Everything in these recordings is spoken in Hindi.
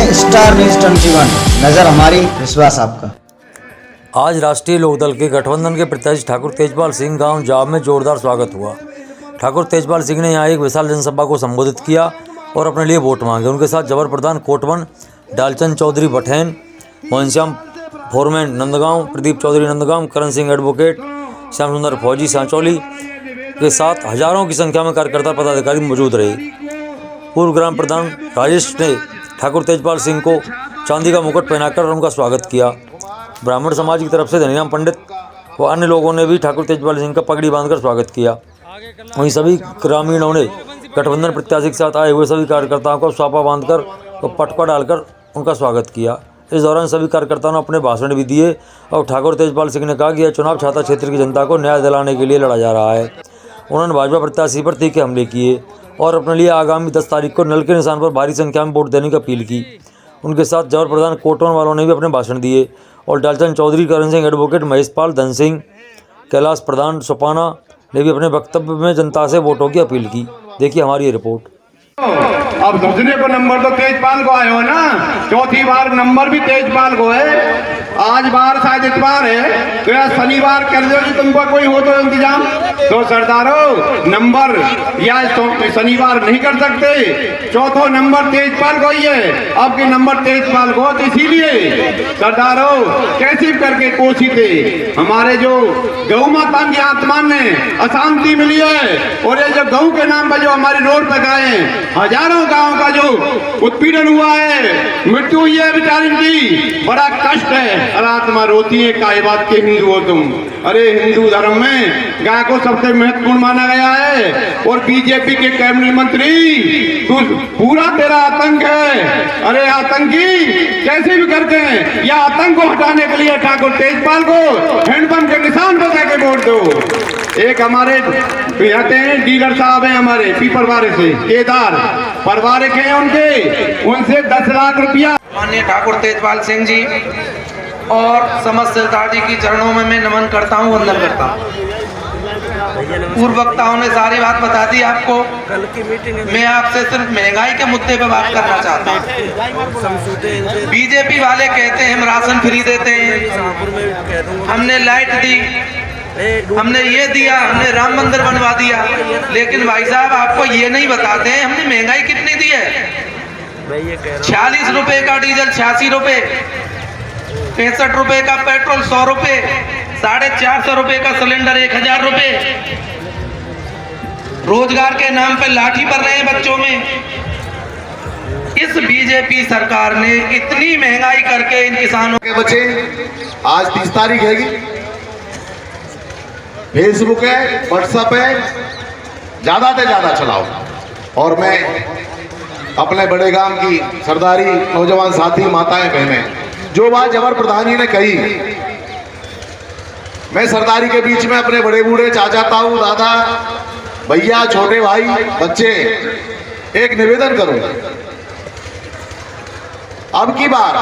हैं स्टार न्यूज 21, नजर हमारी विश्वास आपका। आज राष्ट्रीय लोकदल के गठबंधन के प्रत्याशी ठाकुर तेजपाल सिंह गांव जाब में जोरदार स्वागत हुआ। ठाकुर तेजपाल सिंह ने यहां एक विशाल जनसभा को संबोधित किया और अपने लिए वोट मांगे। उनके साथ जबर प्रधान कोटवन, डालचंद चौधरी बठैन, मोहन श्याम फोरमैन नंदगांव, प्रदीप चौधरी नंदगांव, करण सिंह एडवोकेट, श्याम सुंदर फौजी सांचौली के साथ हजारों की संख्या में कार्यकर्ता पदाधिकारी मौजूद रहे। पूर्व ग्राम प्रधान राजेश ने ठाकुर तेजपाल सिंह को चांदी का मुकुट पहनाकर उनका स्वागत किया। ब्राह्मण समाज की तरफ से धनीराम पंडित व अन्य लोगों ने भी ठाकुर तेजपाल सिंह का पगड़ी बांधकर स्वागत किया। वहीं सभी ग्रामीणों ने गठबंधन प्रत्याशी के साथ आए हुए सभी कार्यकर्ताओं को स्वापा बांधकर व पटका डालकर उनका स्वागत किया। इस दौरान सभी कार्यकर्ताओं ने अपने भाषण भी दिए और ठाकुर तेजपाल सिंह ने कहा कि यह चुनाव छाता क्षेत्र की जनता को न्याय दिलाने के लिए लड़ा जा रहा है। उन्होंने भाजपा प्रत्याशी पर तीखे हमले किए और अपने लिए आगामी 10 तारीख को नल के निशान पर भारी संख्या में वोट देने की अपील की। उनके साथ जबर प्रधान कोटवन वालों ने भी अपने भाषण दिए और डालचंद चौधरी, करण सिंह एडवोकेट, महेश पाल, धन सिंह, कैलाश प्रधान सोपाना ने भी अपने वक्तव्य में जनता से वोटों की अपील की। देखिए हमारी ये रिपोर्ट। अब दूसरे को नंबर तो तेजपाल को आए हो ना, चौथी बार नंबर भी तेजपाल को है। आज बार शायद इतवार है तो या शनिवार कर दो कि तुमको कोई हो तो इंतजाम। तो सरदारों नंबर या शनिवार नहीं कर सकते, चौथो नंबर तेजपाल को ही है। अब के नंबर तेजपाल को, तो इसीलिए सरदारों कैसे करके कोशिश थे हमारे जो गौ माता की आत्मा ने अशांति मिली है और ये जो गौ के नाम पर जो हमारी रोड पे गए हजारों गांव का जो उत्पीड़न हुआ है, मृत्यु हुई है बेचारी की, बड़ा कष्ट है। आत्मा रोती है काय बात के हिंदू हो तुम। अरे हिंदू धर्म में गाय को सबसे महत्वपूर्ण माना गया है और बीजेपी के कैबिनेट मंत्री तू पूरा तेरा आतंक है। अरे आतंकी कैसे भी करते हैं, या आतंक को हटाने के लिए ठाकुर तेजपाल को हैंडपंप के निशान पर जाके वोट दो। एक हमारे कहते हैं डीलर साहब हैं हमारे पीपरवारे से, केदार परिवारिक हैं उनसे 10 लाख रुपया। माननीय ठाकुर तेजपाल सिंह जी और समस्त सरदार की चरणों में मैं नमन करता हूँ, वंदन करता हूँ। पूर्व वक्ताओं ने सारी बात बता दी आपको। मैं आपसे सिर्फ महंगाई के मुद्दे पे बात करना चाहता हूँ। बीजेपी वाले कहते हैं हम राशन फ्री देते हैं, हमने लाइट दी, हमने ये दिया, हमने राम मंदिर बनवा दिया, लेकिन भाई साहब आपको ये नहीं बताते हैं हमने महंगाई कितनी दी है। 46 रुपए का डीजल, 86 रुपए, 65 रुपए का पेट्रोल, 100 रुपए, 450 रुपए का सिलेंडर, 1000 रुपए। रोजगार के नाम पे लाठी पड़ रहे हैं बच्चों में। इस बीजेपी सरकार ने इतनी महंगाई करके इन किसानों के बच्चे, आज 30 तारीख है, फेसबुक है, व्हाट्सएप है, ज्यादा से ज्यादा चलाओ। और मैं अपने बड़े गांव की सरदारी नौजवान साथी, माताएं, बहनें, जो बात जबर प्रधान जी ने कही, मैं सरदारी के बीच में अपने बड़े बूढ़े, चाचा, ताऊ, दादा, भैया, छोटे भाई, बच्चे एक निवेदन करूंगा। अब की बार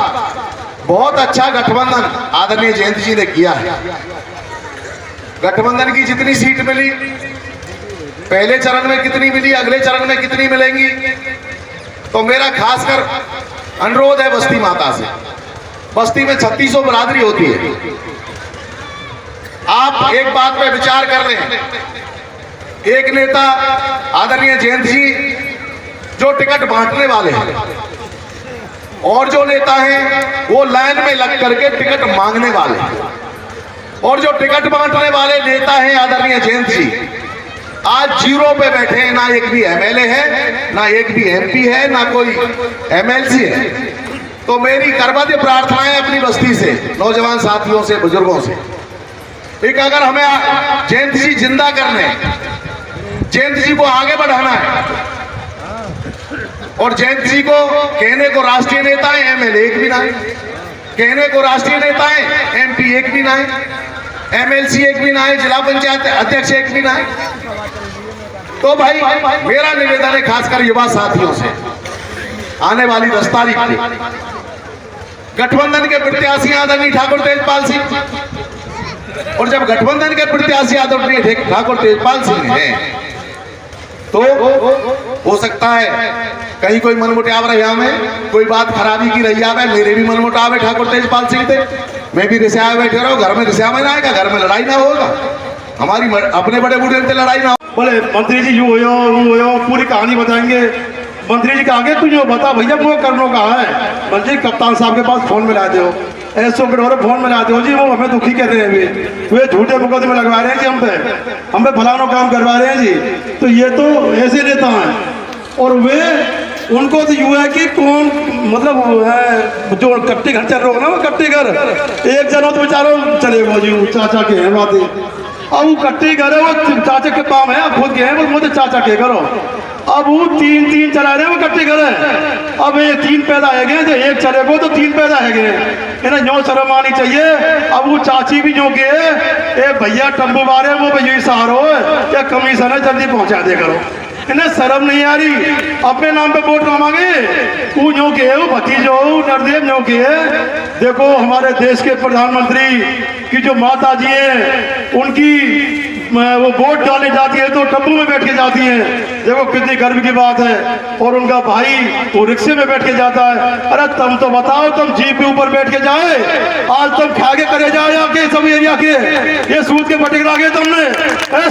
बहुत अच्छा गठबंधन आदरणीय जयंत जी ने किया है। गठबंधन की जितनी सीट मिली, पहले चरण में कितनी मिली, अगले चरण में कितनी मिलेंगी, तो मेरा खासकर अनुरोध है बस्ती माता से। बस्ती में 3600 बरादरी होती है। आप एक बात पे विचार कर लें, एक नेता आदरणीय जयंत जी जो टिकट बांटने वाले हैं और जो नेता हैं वो लाइन में लग करके टिकट मांगने वाले हैं, और जो टिकट बांटने वाले नेता हैं आदरणीय जयंत जी आज 0 पे बैठे हैं। ना एक भी एमएलए है, ना एक भी एमपी है, ना कोई एमएलसी है। तो मेरी करबद्ध प्रार्थनाएं अपनी बस्ती से, नौजवान साथियों से, बुजुर्गों से, एक अगर हमें जयंत जी जिंदा करने, जयंत जी को आगे बढ़ाना है, और जयंत जी को कहने को राष्ट्रीय नेता है, एमएलए एक भी ना है, कहने को राष्ट्रीय नेता है, एमपी एक भी ना है, एमएलसी एक भी ना है, जिला पंचायत अध्यक्ष एक भी ना है। तो भाई मेरा निवेदन है खासकर युवा साथियों से, आने वाली 10 तारीख को गठबंधन के प्रत्याशी आदरणीय ठाकुर तेजपाल सिंह, और जब गठबंधन के प्रत्याशी आदरणीय ठाकुर तेजपाल सिंह हैं तो हो सकता है कहीं कोई मनमुटाव रहा हमें, कोई बात खराबी की रही आवे, मेरे भी मनमुटाव है ठाकुर तेजपाल सिंह थे, मैं भी रिसाया बैठे रहो, घर में रिसाया में ना आएगा, घर में लड़ाई ना होगा, हमारी अपने बड़े बूढ़े से लड़ाई ना हो। बोले मंत्री जी यूँ हो पूरी कहानी बताएंगे। मंत्री जी कहा तू जो बता भैया वो करनो कहा है। मंत्री कप्तान साहब के पास फोन मिला दो, ऐसो बिठोरे फोन मिला दो जी, वो हमें दुखी कर रहे हैं अभी, वे झूठे मुकदमे लगवा रहे हैं जी हम पे फलानो काम करवा रहे हैं जी। तो ये तो ऐसे नेता हैं और वे उनको तो यूँ है कि कौन मतलब है जो कट्टे घर चल रहे हो ना, वो कट्टे घर एक जनो तो बेचारो चले वो जी चाचा के हैं बातें, अब वो कट्टे घर है वो चाचा के काम है, आप खुद के हैं वो मुझे चाचा के करो। अब वो तीन चला रहे हैं, वो कट्टे घर है, अब ये 3 पैदा है गए, जो एक चले गो तो 3 पैदा है गए, इन्हें न्यो शर्म आनी चाहिए। अब वो चाची भी जो के ए भैया टम्बू मारे वो भैया सहारो या कमीशन है जल्दी पहुंचा दे करो, इन्हें शर्म नहीं आ रही, अपने नाम पे वोट मांगे। वो न्यो के है, वो भतीजो नरदेव न्यो के है। देखो हमारे देश के प्रधानमंत्री की जो माता जी है उनकी वो वोट डाले जाती है तो टब्बू में बैठ के जाती हैं, देखो कितनी गर्व की बात है। और उनका भाई वो रिक्शे में बैठ के जाता है। अरे तुम तो बताओ, तुम जीप के ऊपर बैठ के जाए, आज तुम खा के करे जाए आके सब एरिया के ये सूद के बटक लागे तुमने,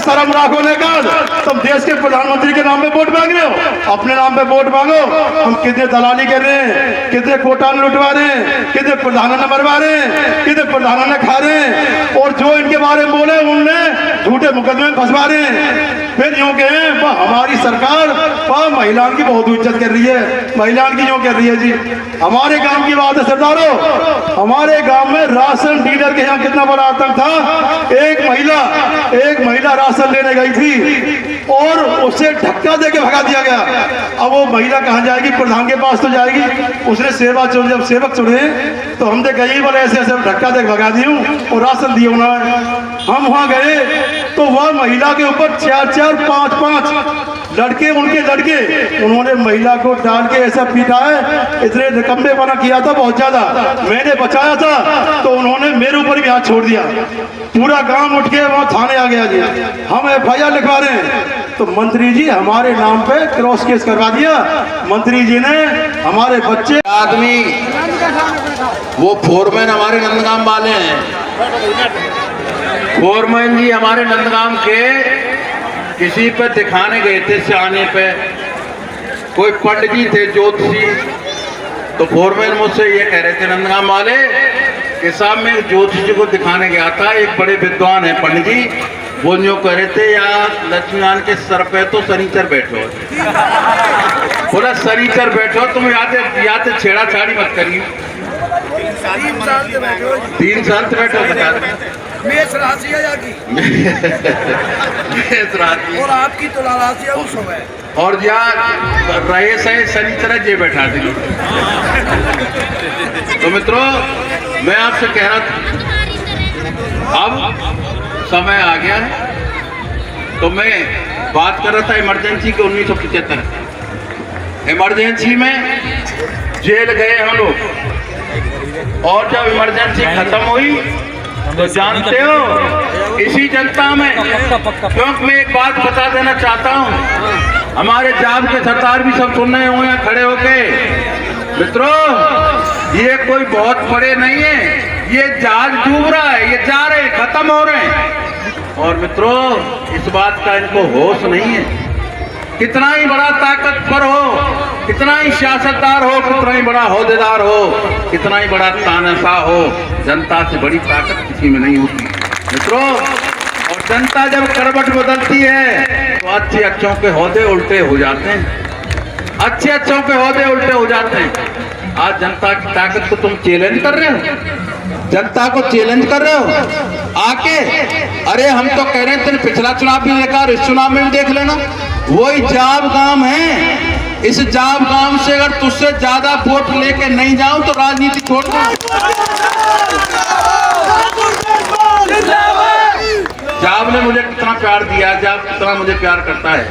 शर्म राखो लेकर तुम देश के प्रधानमंत्री के नाम पे वोट मांग रहे हो, अपने नाम पे वोट मांगो। हम कितने दलाली कर रहे हैं, कितने कोटा लुटवा रहे हैं, कितने प्रधानों ने मरवा रहे हैं, कितने प्रधानों ने खा रहे हैं, और जो इनके बारे में बोले उनने झूठे मुकदमे में फंसवा रहे हैं। फिर यूँ कहे हमारी सरकार महिलाओं की बहुत इज्जत कर रही है, महिलाओं की यूँ कर रही है जी। हमारे गांव की बात है सरदारों, हमारे गांव में राशन डीलर के यहाँ कितना बड़ा आतंक था। एक महिला राशन लेने गई थी और उसे धक्का देके भगा दिया गया। अब वो महिला कहाँ जाएगी, प्रधान के पास तो जाएगी। उसने सेवा चुन, जब सेवक चुने तो हमने कई बार ऐसे ऐसे धक्का देके भगा दी और राशन दिया उन्होंने। हम वहाँ गए तो वह महिला के ऊपर 4-4, 5-5 लड़के उन्होंने महिला को डाल के ऐसा पीटा है, इतने निकम्मे बना किया था बहुत ज्यादा। मैंने बचाया था तो उन्होंने मेरे ऊपर भी हाथ छोड़ दिया, पूरा गांव उठ के वहाँ थाने आ गया जी। हम FIR लिखवा रहे हैं तो मंत्री जी हमारे नाम पे क्रॉस केस करवा दिया। मंत्री जी ने हमारे बच्चे आदमी वो फोरमैन हमारे नंदगाम वाले हैं, फोरमैन जी हमारे नंदगाम के किसी पे दिखाने गए थे सियाने पे, कोई पंडित जी थे ज्योतिषी, तो फोरमैन मुझसे ये कह रहे थे नंदगाम वाले कि साहब मैं ज्योतिषी जी को दिखाने गया था, एक बड़े विद्वान है पंडित जी, वो जो कह रहे थे यार लक्ष्मीनारायण के सर पे तो शनिचर बैठो, बोला शनिचर बैठो, तुम याद छेड़ा छाड़ी मत करिए। 3 साल से बैठो मेष राशि है आपकी, मेष राशि और आपकी तुला राशि है उस समय, और यार रहे सही शनिचर जे बैठा दी। तो मित्रों मैं आपसे कह रहा था अब समय आ गया है, तो मैं बात कर रहा था इमरजेंसी के 1975 इमरजेंसी में जेल गए हम लोग, और जब इमरजेंसी खत्म हुई तो जानते हो इसी जनता में, क्योंकि मैं एक बात बता देना चाहता हूँ, हमारे जाब के सरदार भी सब सुन रहे हुए हैं खड़े होके। मित्रों ये कोई बहुत बड़े नहीं है, ये जहाज डूब रहा है, ये जा रहे खत्म हो रहे हैं। और मित्रों इस बात का इनको होश नहीं है, कितना ही बड़ा ताकतवर हो, कितना ही सियासतदार हो, कितना ही बड़ा ओहदेदार हो, कितना ही बड़ा तानाशाह हो, जनता से बड़ी ताकत किसी में नहीं होती मित्रों। और जनता जब करवट बदलती है तो अच्छों के ओहदे उल्टे हो जाते हैं, अच्छों के ओहदे उल्टे हो जाते हैं। आज जनता की ताकत को तुम चैलेंज कर रहे हो, जनता को चैलेंज कर रहे हो आके। अरे हम तो कह रहे हैं पिछला चुनाव भी देखा, इस चुनाव में भी देख लेना, वही जाब गांव है, इस जाब गांव से अगर तुझसे ज्यादा वोट लेके नहीं जाऊं तो राजनीति छोड़ दो। जाब ने मुझे कितना प्यार दिया, जाब कितना मुझे प्यार करता है,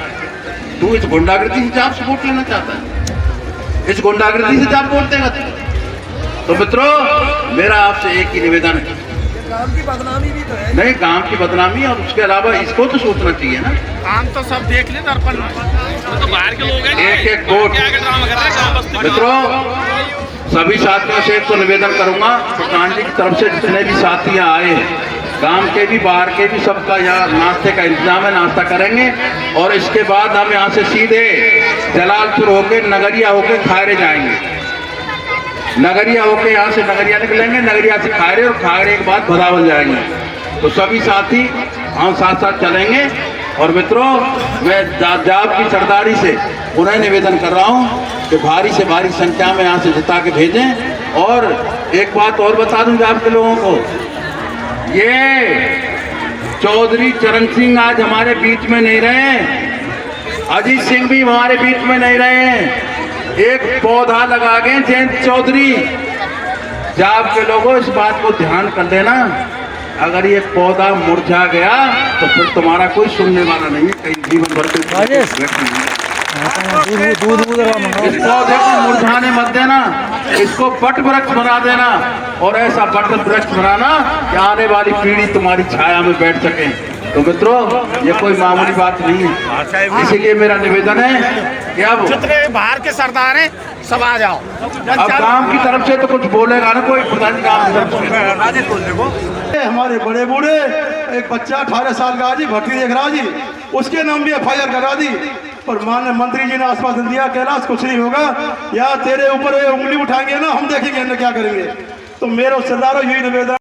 तू इस गुंडागर्दी से जाब से वोट लेना चाहता है, इस गुंडागर्दी से जाब वोट देगा। तो मित्रों मेरा आपसे एक ही निवेदन है, गांव की बदनामी भी तो है। नहीं, गांव की बदनामी और उसके अलावा इसको तो सोचना चाहिए ना। काम तो सब देख ले दर्पण में, तो बाहर के लोग हैं। एक एक वोट ड्रामा कर रहे हैं गाँव बस्ती में। मित्रों, सभी साथियों से एक तो निवेदन करूंगा, प्रधान जी की तरफ से जितने भी साथी यहाँ आए हैं, गांव के भी बाहर के भी, सबका यहाँ नाश्ते का इंतजाम है, नाश्ता करेंगे और इसके बाद हम यहाँ से सीधे जलालपुर होके नगरिया होके खायरे जाएंगे। नगरिया होके यहाँ से नगरिया निकलेंगे, नगरिया से खायरे और खायरे के बाद भदावल जाएंगे। तो सभी साथी हम साथ साथ चलेंगे। और मित्रों, मैं जाब की सरदारी से उन्हें निवेदन कर रहा हूँ कि भारी से भारी संख्या में यहाँ से जिता के भेजें। और एक बात और बता दूँ जाब के लोगों को, ये चौधरी चरण सिंह आज हमारे बीच में नहीं रहे, अजीत सिंह भी हमारे बीच में नहीं रहे। एक पौधा लगा गए जयंत चौधरी। जाब के लोगों, इस बात को ध्यान कर लेना, अगर ये पौधा मुरझा गया तो फिर तुम्हारा कोई सुनने वाला नहीं है, कहीं जीवन भर इस पौधे को मुरझाने मत देना, इसको बट वृक्ष बना देना। और ऐसा बट वृक्ष बनाना कि आने वाली पीढ़ी तुम्हारी छाया में बैठ सके। तो मित्रों, ये कोई मामूली बात नहीं है, इसीलिए मेरा निवेदन है कि अब जितने बाहर के सरदार हैं सब आ जाओ। अब काम की तरफ से तो कुछ बोलेगा ना कोई, प्रधान जी काम की तरफ से। हमारे बड़े बूढ़े, एक बच्चा 18 साल का जी भर्ती देख रहा जी, उसके नाम भी FIR करा दी। और माननीय मंत्री जी ने आश्वासन दिया, कैलाश कुछ नहीं होगा, या तेरे ऊपर उंगली उठाएंगे ना, हम देखेंगे क्या करेंगे। तो मेरा सरदारों यही निवेदन।